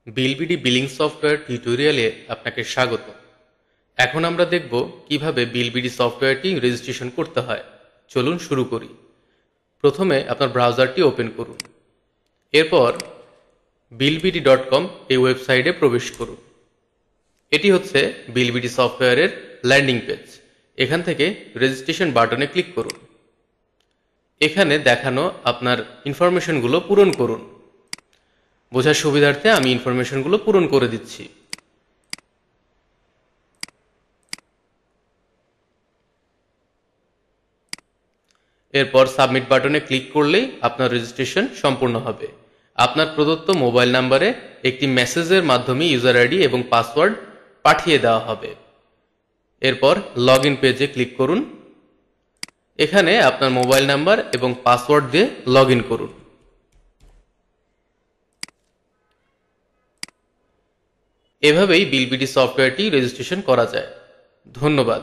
বিলবিডি billing software টিউটোরিয়ালে আপনাকে স্বাগত। এখন আমরা দেখব কিভাবে বিলবিডি সফটওয়্যারটি রেজিস্ট্রেশন করতে হয়। চলুন শুরু করি। প্রথমে আপনার ব্রাউজারটি ওপেন করুন। এরপর bilbidi.com এই ওয়েবসাইটে প্রবেশ করুন। এটি হচ্ছে বিলবিডি সফটওয়্যারের ল্যান্ডিং পেজ। এখান থেকে রেজিস্ট্রেশন বাটনে ক্লিক করুন। এখানে দেখানো আপনার ইনফরমেশনগুলো পূরণ করুন। বোঝার সুবিধার্থে আমি ইনফরমেশনগুলো পূরণ করে দিচ্ছি। এরপর সাবমিট বাটনে ক্লিক করলেই আপনার রেজিস্ট্রেশন সম্পূর্ণ হবে। আপনার প্রদত্ত মোবাইল নম্বরে একটি মেসেজের মাধ্যমে ইউজার আইডি এবং পাসওয়ার্ড পাঠিয়ে দেওয়া হবে। এরপর লগ ইন পেজে ক্লিক করুন। এখানে আপনার মোবাইল নাম্বার এবং পাসওয়ার্ড দিয়ে লগ ইন করুন। এভাবেই বিলবিডি সফটওয়্যারটি রেজিস্ট্রেশন করা যায়। ধন্যবাদ।